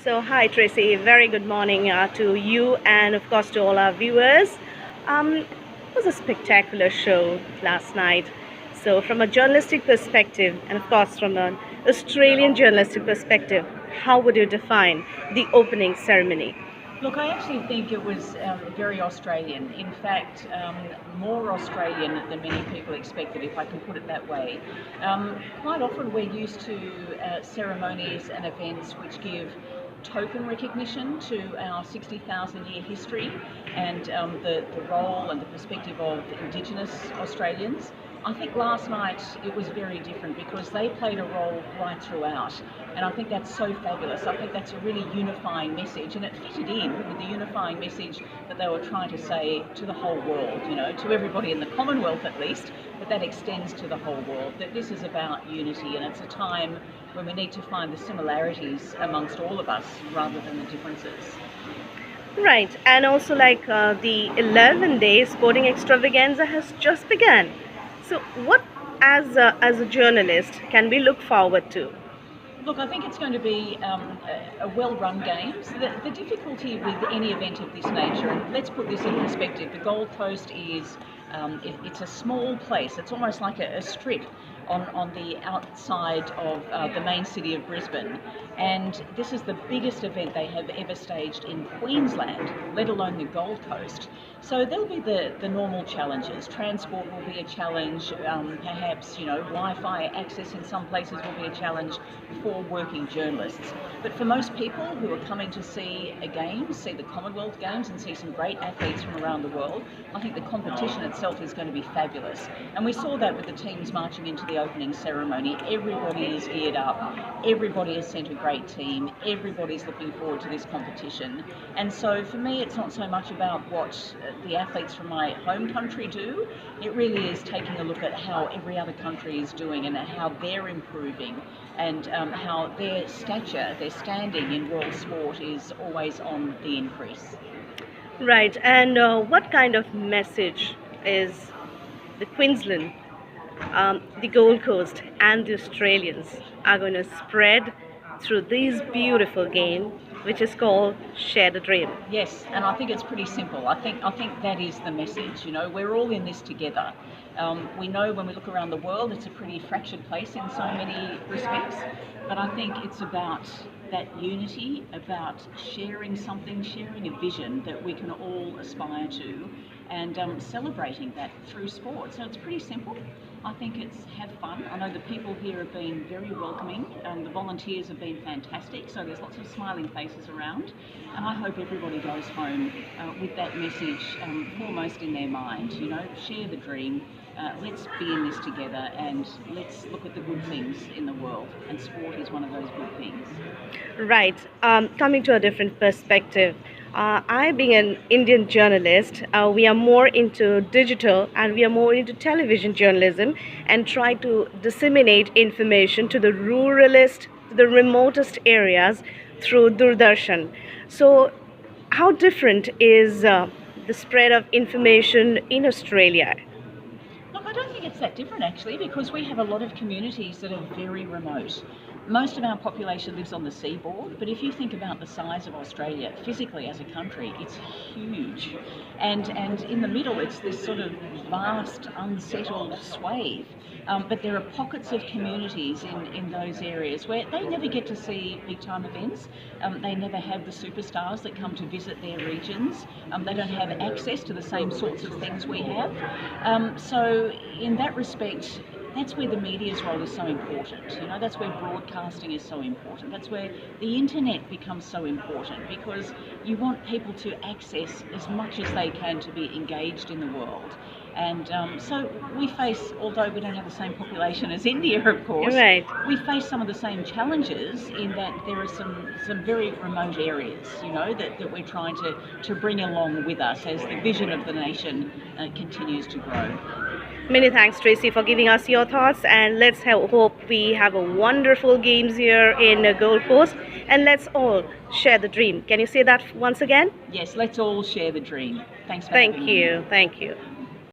So, hi Tracy, very good morning to you and, of course, to all our viewers. It was a spectacular show last night. So, from a journalistic perspective, and of course, from an Australian journalistic perspective, how would you define the opening ceremony? Look, I actually think it was very Australian. In fact, more Australian than many people expected, if I can put it that way. Quite often we're used to ceremonies and events which give token recognition to our 60,000 year history and the role and the perspective of Indigenous Australians. I think last night it was very different because they played a role right throughout, and I think that's so fabulous. I think that's a really unifying message, and it fitted in with the unifying message that they were trying to say to the whole world, to everybody in the Commonwealth at least, but that extends to the whole world, that this is about unity, and it's a time when we need to find the similarities amongst all of us rather than the differences. Right, and also the 11-day sporting extravaganza has just begun. So, what as a journalist can we look forward to? Look, I think it's going to be a well-run games. The difficulty with any event of this nature, and let's put this in perspective, the Gold Coast is it's a small place. It's almost like a strip on the outside of the main city of Brisbane, and this is the biggest event they have ever staged in Queensland, let alone the Gold Coast. So there'll be the normal challenges. Transport will be a challenge, perhaps Wi-Fi access in some places will be a challenge for working journalists. But for most people who are coming to see a game, see the Commonwealth Games and see some great athletes from around the world, I think the competition itself is going to be fabulous. And we saw that with the teams marching into the opening ceremony. Everybody is geared up, everybody has sent a great team, everybody's looking forward to this competition. And so for me, it's not so much about what the athletes from my home country do. It really is taking a look at how every other country is doing and how they're improving, and how their stature, their standing in world sport is always on the increase. Right, and what kind of message is the Queensland, the Gold Coast, and the Australians are going to spread through this beautiful game, which is called Share the Dream? Yes, and I think it's pretty simple. I think that is the message. We're all in this together. We know when we look around the world, it's a pretty fractured place in so many respects. But I think it's about that unity, about sharing something, sharing a vision that we can all aspire to, and celebrating that through sport. So it's pretty simple. I think it's have fun. I know the people here have been very welcoming, and the volunteers have been fantastic, so there's lots of smiling faces around, and I hope everybody goes home with that message foremost in their mind. Share the dream, let's be in this together, and let's look at the good things in the world, and sport is one of those good things. Right. Coming to a different perspective, I, being an Indian journalist, we are more into digital and we are more into television journalism and try to disseminate information to the ruralist, to the remotest areas through Doordarshan. So, how different is the spread of information in Australia? Look, I don't think it's that different actually, because we have a lot of communities that are very remote. Most of our population lives on the seaboard, but if you think about the size of Australia physically as a country, it's huge. And in the middle, it's this sort of vast, unsettled swathe. But there are pockets of communities in those areas where they never get to see big time events. They never have the superstars that come to visit their regions. They don't have access to the same sorts of things we have. So in that respect, that's where the media's role is so important. That's where broadcasting is so important. That's where the internet becomes so important, because you want people to access as much as they can to be engaged in the world. And so we face, although we don't have the same population as India, of course, Right. we face some of the same challenges in that there are some very remote areas, that we're trying to bring along with us as the vision of the nation continues to grow. Many thanks, Tracy, for giving us your thoughts, and let's hope we have a wonderful games here in Gold Coast, and let's all share the dream. Can you say that once again? Yes, let's all share the dream. Thanks for having me. Thank you.